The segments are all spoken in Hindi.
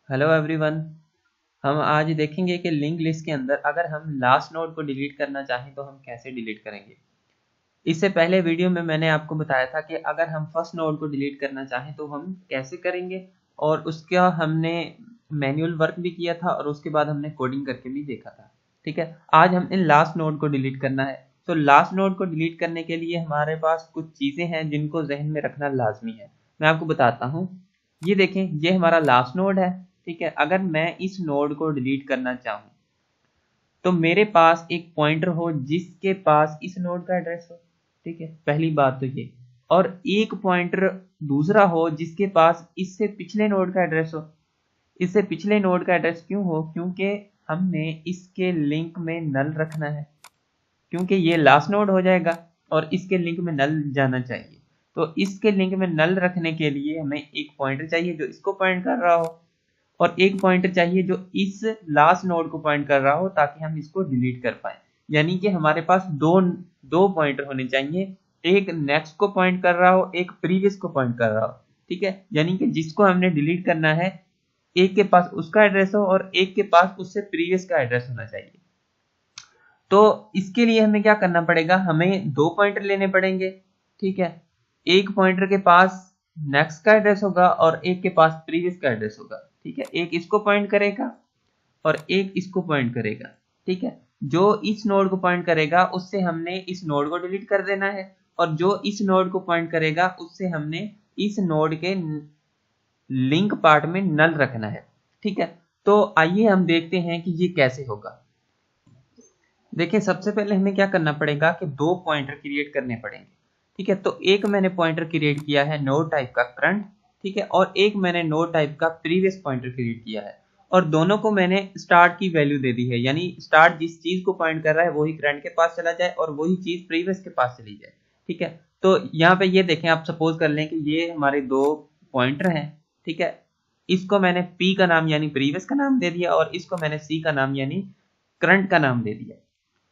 Hello everyone. हम आज देखेंगे कि लिंक लिस्ट के अंदर अगर हम लास्ट नोड को डिलीट करना चाहें तो हम कैसे डिलीट करेंगे। इससे पहले वीडियो में मैंने आपको बताया था कि अगर हम फर्स्ट नोड को डिलीट करना चाहें तो हम कैसे करेंगे, और उसका हमने मैनुअल वर्क भी किया था और उसके बाद हमने कोडिंग करके भी देखा था। ठीक है, आज हमने लास्ट नोड को डिलीट करना है। तो लास्ट नोड को डिलीट करने के लिए हमारे पास कुछ चीज़ें हैं जिनको जहन में रखना लाजमी है। मैं आपको बताता हूँ। ये देखें, ये हमारा लास्ट नोड है। ठीक है, अगर मैं इस नोड को डिलीट करना चाहूँ तो मेरे पास एक पॉइंटर हो जिसके पास इस नोड का एड्रेस हो। ठीक है, पहली बात तो ये। और एक पॉइंटर दूसरा हो जिसके पास इससे पिछले नोड का एड्रेस हो। इससे पिछले नोड का एड्रेस क्यों हो? क्योंकि हमने इसके लिंक में नल रखना है, क्योंकि ये लास्ट नोड हो जाएगा और इसके लिंक में नल जाना चाहिए। तो इसके लिंक में नल रखने के लिए हमें एक पॉइंटर चाहिए जो इसको पॉइंट कर रहा हो, और एक पॉइंटर चाहिए जो इस लास्ट नोड को पॉइंट कर रहा हो, ताकि हम इसको डिलीट कर पाए। यानी कि हमारे पास दो दो पॉइंटर होने चाहिए, एक नेक्स्ट को पॉइंट कर रहा हो, एक प्रीवियस को पॉइंट कर रहा हो। ठीक है, यानी कि जिसको हमने डिलीट करना है एक के पास उसका एड्रेस हो और एक के पास उससे प्रीवियस का एड्रेस होना चाहिए। तो इसके लिए हमें क्या करना पड़ेगा? हमें दो पॉइंटर लेने पड़ेंगे। ठीक है, एक पॉइंटर के पास नेक्स्ट का एड्रेस होगा और एक के पास प्रीवियस का एड्रेस होगा। ठीक है, एक इसको पॉइंट करेगा और एक इसको पॉइंट करेगा। ठीक है, जो इस नोड को पॉइंट करेगा उससे हमने इस नोड को डिलीट कर देना है, और जो इस नोड को पॉइंट करेगा उससे हमने इस नोड के लिंक पार्ट में नल रखना है। ठीक है, तो आइए हम देखते हैं कि ये कैसे होगा। देखिए, सबसे पहले हमें क्या करना पड़ेगा कि दो पॉइंटर क्रिएट करने पड़ेंगे। ठीक है, तो एक मैंने पॉइंटर क्रिएट किया है नोड टाइप का करंट। ठीक है, और एक मैंने नोड टाइप का प्रीवियस पॉइंटर क्रिएट किया है, और दोनों को मैंने स्टार्ट की वैल्यू दे दी है। यानी स्टार्ट जिस चीज को पॉइंट कर रहा है वही करंट के पास चला जाए और वही चीज प्रीवियस के पास चली जाए। ठीक है, तो यहाँ पे ये देखें, आप सपोज कर लें कि ये हमारे दो पॉइंटर हैं। ठीक है, इसको मैंने P का नाम यानी प्रीवियस का नाम दे दिया, और इसको मैंने C का नाम यानी करंट का नाम दे दिया।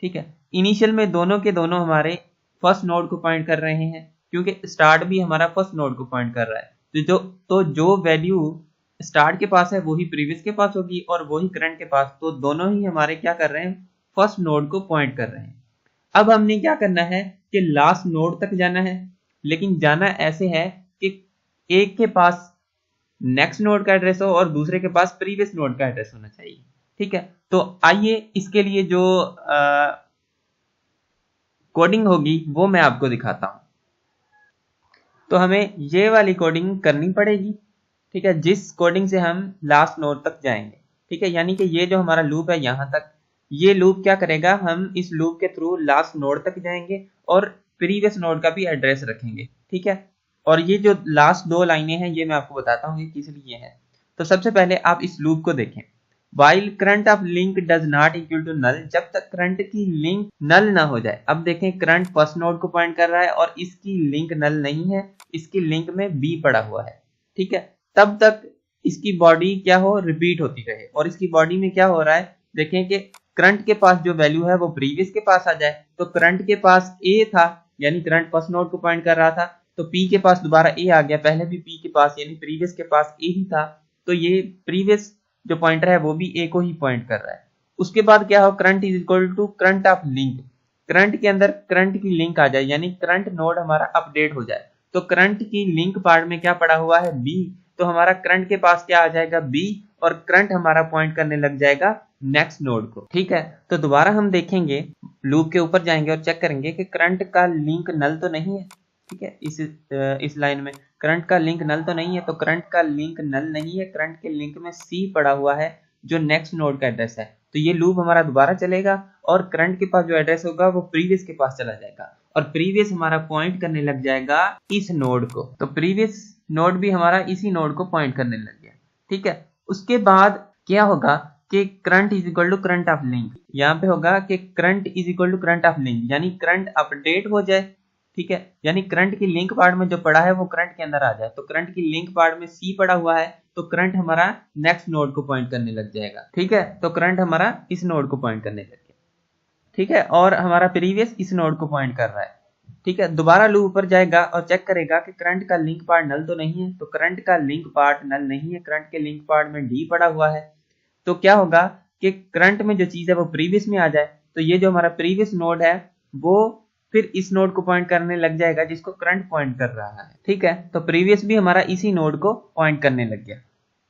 ठीक है, इनिशियल में दोनों के दोनों हमारे फर्स्ट नोड को पॉइंट कर रहे हैं, क्योंकि स्टार्ट भी हमारा फर्स्ट नोड को पॉइंट कर रहा है। तो जो वैल्यू स्टार्ट के पास है वही प्रीवियस के पास होगी और वही करंट के पास। तो दोनों ही हमारे क्या कर रहे हैं? फर्स्ट नोड को पॉइंट कर रहे हैं। अब हमने क्या करना है कि लास्ट नोड तक जाना है, लेकिन जाना ऐसे है कि एक के पास नेक्स्ट नोड का एड्रेस हो और दूसरे के पास प्रीवियस नोड का एड्रेस होना चाहिए। ठीक है, तो आइए इसके लिए जो कोडिंग होगी वो मैं आपको दिखाता हूं। तो हमें ये वाली कोडिंग करनी पड़ेगी। ठीक है, जिस कोडिंग से हम लास्ट नोड तक जाएंगे। ठीक है, यानी कि ये जो हमारा लूप है यहां तक, ये लूप क्या करेगा? हम इस लूप के थ्रू लास्ट नोड तक जाएंगे और प्रीवियस नोड का भी एड्रेस रखेंगे। ठीक है, और ये जो लास्ट दो लाइनें हैं ये मैं आपको बताता हूँ ये किस लिए है। तो सबसे पहले आप इस लूप को देखें। While current of link does not equal to null, जब तक करंट की लिंक नल ना हो जाए। अब देखें, करंट फर्स्ट नोड को पॉइंट कर रहा है और इसकी लिंक नल नहीं है, इसकी लिंक में बी पड़ा हुआ है। ठीक है, तब तक इसकी बॉडी क्या हो? रिपीट होती रहे। और इसकी बॉडी में क्या हो रहा है? देखें कि करंट के पास जो वैल्यू है वो प्रीवियस के पास आ जाए। तो करंट के पास ए था, यानी करंट फर्स्ट नोड को पॉइंट कर रहा था, तो पी के पास दोबारा ए आ गया। पहले भी पी के पास यानी प्रीवियस के पास ए ही था, तो ये प्रीवियस जो पॉइंटर है वो भी ए को ही पॉइंट कर रहा है। उसके बाद क्या हो? Current is equal to current of link. Current के अंदर करंट की लिंक आ जाए, यानी करंट नोड हमारा अपडेट हो जाए। तो करंट की लिंक पार्ट में क्या पड़ा हुआ है? बी। तो हमारा करंट के पास क्या आ जाएगा? बी, और करंट हमारा पॉइंट करने लग जाएगा नेक्स्ट नोड को। ठीक है, तो दोबारा हम देखेंगे, लूप के ऊपर जाएंगे और चेक करेंगे कि करंट का लिंक नल तो नहीं है। ठीक है, इस लाइन में करंट का लिंक नल तो नहीं है, तो करंट का लिंक नल नहीं है। करंट के लिंक में सी पड़ा हुआ है जो नेक्स्ट नोड का एड्रेस है। तो ये लूप हमारा दोबारा चलेगा और करंट के पास जो एड्रेस होगा वो प्रीवियस के पास चला जाएगा, और प्रीवियस हमारा पॉइंट करने लग जाएगा इस नोड को। तो प्रीवियस नोड भी हमारा इसी नोड को पॉइंट करने लग गया। ठीक है, उसके बाद क्या होगा कि current is equal to current of link. यहाँ पे होगा कि current is equal to current of link, यानी करंट अपडेट हो जाए। ठीक है, यानी करंट की लिंक पार्ट में जो पड़ा है वो करंट के अंदर आ जाए। तो करंट की लिंक पार्ट में सी पड़ा हुआ है, तो करंट हमारा नेक्स्ट नोड को पॉइंट करने लग जाएगा। ठीक है, तो करंट हमारा इस नोड को पॉइंट करने लग गया। ठीक है, और हमारा प्रीवियस इस नोड को पॉइंट कर रहा है। ठीक है, दोबारा लूप ऊपर जाएगा और चेक करेगा कि करंट का लिंक पार्ट नल तो नहीं है, तो करंट का लिंक पार्ट नल नहीं है, करंट के लिंक पार्ट में डी पड़ा हुआ है। तो क्या होगा कि करंट में जो चीज है वो प्रीवियस में आ जाए, तो ये जो हमारा प्रीवियस नोड है वो फिर इस नोड को पॉइंट करने लग जाएगा जिसको करंट पॉइंट कर रहा है। ठीक है, तो प्रीवियस भी हमारा इसी नोड को पॉइंट करने लग गया।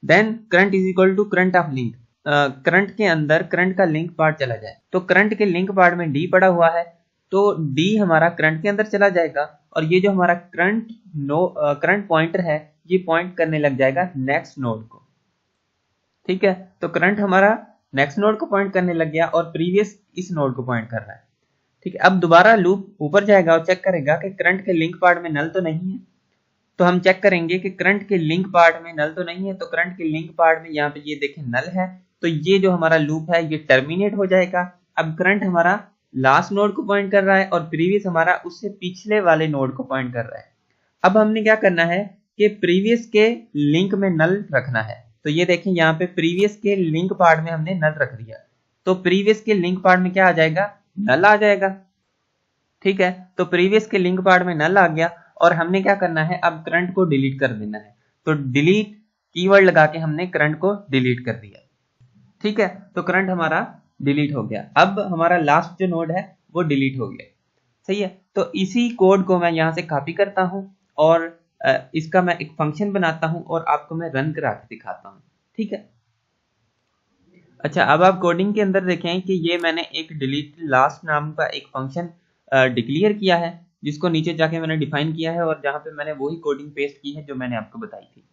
Then current is equal to current of link, current के अंदर करंट का लिंक पार्ट चला जाए, तो करंट के लिंक पार्ट में डी पड़ा हुआ है, तो डी हमारा करंट के अंदर चला जाएगा और ये जो हमारा करंट पॉइंटर है ये पॉइंट करने लग जाएगा नेक्स्ट नोड को। ठीक है, तो करंट हमारा नेक्स्ट नोड को पॉइंट करने लग गया और प्रीवियस इस नोड को पॉइंट कर रहा है। ठीक है, अब दोबारा लूप ऊपर जाएगा और चेक करेगा कि करंट के लिंक पार्ट में नल तो नहीं है, तो हम चेक करेंगे कि करंट के लिंक पार्ट में नल तो नहीं है, तो करंट के लिंक पार्ट में यहाँ पे ये देखें नल है, तो ये जो हमारा लूप है ये टर्मिनेट हो जाएगा। अब करंट हमारा लास्ट नोड को पॉइंट कर रहा है और प्रीवियस हमारा उससे पिछले वाले नोड को पॉइंट कर रहा है। अब हमने क्या करना है कि प्रीवियस के लिंक में नल रखना है, तो ये देखें यहाँ पे प्रीवियस के लिंक पार्ट में हमने नल रख दिया, तो प्रीवियस के लिंक पार्ट में क्या आ जाएगा, नल आ जाएगा। ठीक है, तो प्रीवियस के लिंक पार्ट में नल आ गया और हमने क्या करना है, अब करंट को डिलीट कर देना है, तो डिलीट कीवर्ड लगा के हमने करंट को डिलीट कर दिया। ठीक है, तो करंट हमारा डिलीट हो गया, अब हमारा लास्ट जो नोड है वो डिलीट हो गया। सही है, तो इसी कोड को मैं यहाँ से कॉपी करता हूँ और इसका मैं एक फंक्शन बनाता हूँ और आपको मैं रन करा के दिखाता हूँ। ठीक है, अच्छा, अब आप कोडिंग के अंदर देखें कि ये मैंने एक डिलीट लास्ट नाम का एक फंक्शन डिक्लेयर किया है, जिसको नीचे जाके मैंने डिफाइन किया है और जहाँ पे मैंने वही कोडिंग पेस्ट की है जो मैंने आपको बताई थी।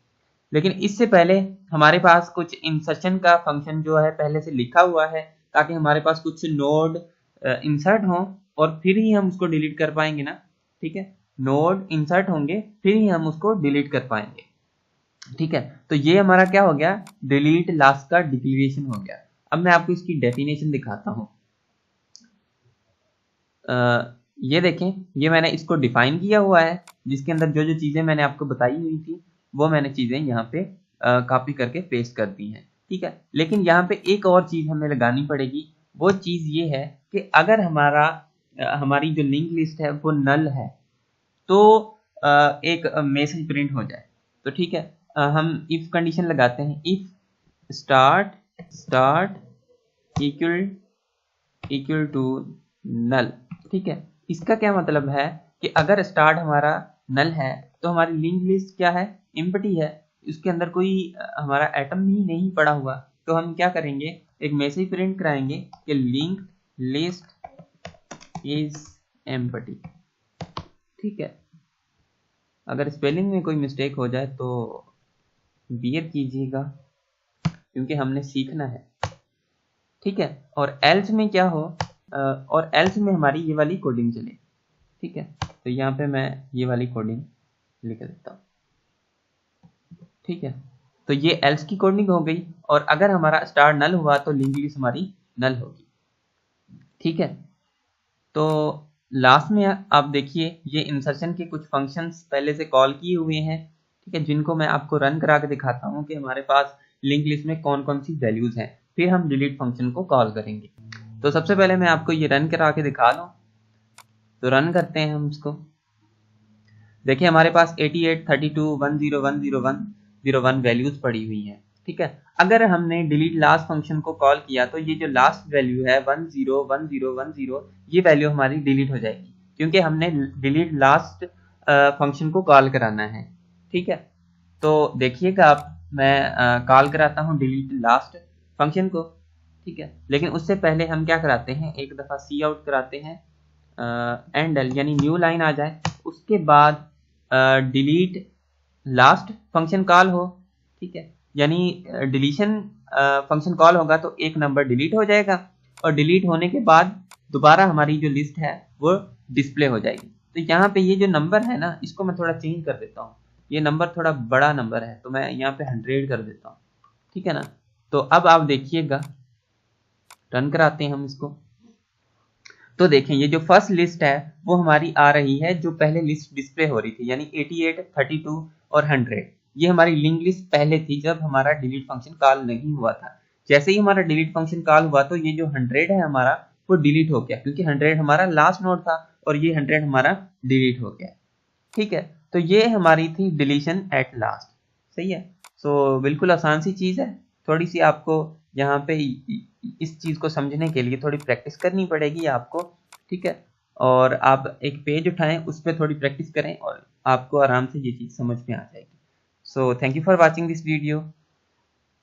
लेकिन इससे पहले हमारे पास कुछ इंसर्शन का फंक्शन जो है पहले से लिखा हुआ है, ताकि हमारे पास कुछ नोड इंसर्ट हों और फिर ही हम उसको डिलीट कर पाएंगे ना। ठीक है, नोड इंसर्ट होंगे फिर ही हम उसको डिलीट कर पाएंगे। ठीक है, तो ये हमारा क्या हो गया, डिलीट लास्ट का डिक्लेरेशन हो गया। अब मैं आपको इसकी डेफिनेशन दिखाता हूँ। ये देखें, ये मैंने इसको डिफाइन किया हुआ है, जिसके अंदर जो जो चीजें मैंने आपको बताई हुई थी वो मैंने चीजें यहाँ पे कॉपी करके पेस्ट कर दी हैं। ठीक है, लेकिन यहाँ पे एक और चीज हमें लगानी पड़ेगी, वो चीज ये है कि अगर हमारी जो लिंक लिस्ट है वो नल है तो एक मैसेज प्रिंट हो जाए। तो ठीक है, हम इफ कंडीशन लगाते हैं, if start equal to null. ठीक है, इसका क्या मतलब है कि अगर स्टार्ट हमारा नल है तो हमारी लिंक लिस्ट क्या है, एम्प्टी है, उसके अंदर कोई हमारा एटम ही नहीं पड़ा हुआ। तो हम क्या करेंगे, एक मैसेज प्रिंट कराएंगे कि लिंक लिस्ट इज एम्प्टी। ठीक है, अगर स्पेलिंग में कोई मिस्टेक हो जाए तो बियर कीजिएगा, क्योंकि हमने सीखना है। ठीक है, और एल्स में क्या हो, और एल्स में हमारी ये वाली कोडिंग चले। ठीक है, तो यहाँ पे मैं ये वाली कोडिंग लिख देता हूँ। ठीक है, तो ये एल्स की कोडिंग हो गई, और अगर हमारा स्टार नल हुआ तो लिंक लिस्ट हमारी नल होगी। ठीक है, तो लास्ट में आप देखिए ये इंसर्शन के कुछ फंक्शंस पहले से कॉल किए हुए हैं। ठीक है, जिनको मैं आपको रन करा के दिखाता हूँ कि हमारे पास लिंक लिस्ट में कौन कौन सी वैल्यूज हैं, फिर हम डिलीट फंक्शन को कॉल करेंगे। तो सबसे पहले मैं आपको ये रन करा के दिखा दूं, तो रन करते हैं हम इसको। देखिए हमारे पास 88, 32, 10, 101, 01 वैल्यूज पड़ी हुई हैं। ठीक है, अगर हमने डिलीट लास्ट फंक्शन को कॉल किया तो ये जो लास्ट वैल्यू है 101010 ये वैल्यू हमारी डिलीट हो जाएगी, क्योंकि हमने डिलीट लास्ट फंक्शन को कॉल कराना है। ठीक है, तो देखिएगा आप, मैं कॉल कराता हूँ डिलीट लास्ट फंक्शन को। ठीक है, लेकिन उससे पहले हम क्या कराते हैं, एक दफ़ा सी आउट कराते हैं, एंडल यानी न्यू लाइन आ जाए, उसके बाद डिलीट लास्ट फंक्शन कॉल हो। ठीक है, यानी डिलीशन फंक्शन कॉल होगा तो एक नंबर डिलीट हो जाएगा, और डिलीट होने के बाद दोबारा हमारी जो लिस्ट है वो डिस्प्ले हो जाएगी। तो यहाँ पे ये जो नंबर है ना, इसको मैं थोड़ा चेंज कर देता हूँ, ये नंबर थोड़ा बड़ा नंबर है तो मैं यहाँ पे 100 कर देता हूँ। ठीक है ना, तो अब आप देखिएगा, रन कराते हैं हम इसको, तो देखें ये जो फर्स्ट लिस्ट है वो हमारी आ रही है जो पहले लिस्ट डिस्प्ले हो रही थी, यानी 88, 32 और 100। ये हमारी लिंक लिस्ट पहले थी जब हमारा डिलीट फंक्शन कॉल नहीं हुआ था। जैसे ही हमारा डिलीट फंक्शन कॉल हुआ तो ये जो 100 है हमारा वो डिलीट हो गया, क्योंकि 100 हमारा लास्ट नोड था और ये 100 हमारा डिलीट हो गया। ठीक है, तो ये हमारी थी डिलीशन एट लास्ट। सही है। सो बिल्कुल आसान सी चीज़ है, थोड़ी सी आपको यहाँ पे इस चीज़ को समझने के लिए थोड़ी प्रैक्टिस करनी पड़ेगी आपको। ठीक है, और आप एक पेज उठाएं, उस पर थोड़ी प्रैक्टिस करें और आपको आराम से ये चीज़ समझ में आ जाएगी। So thank you for watching this video.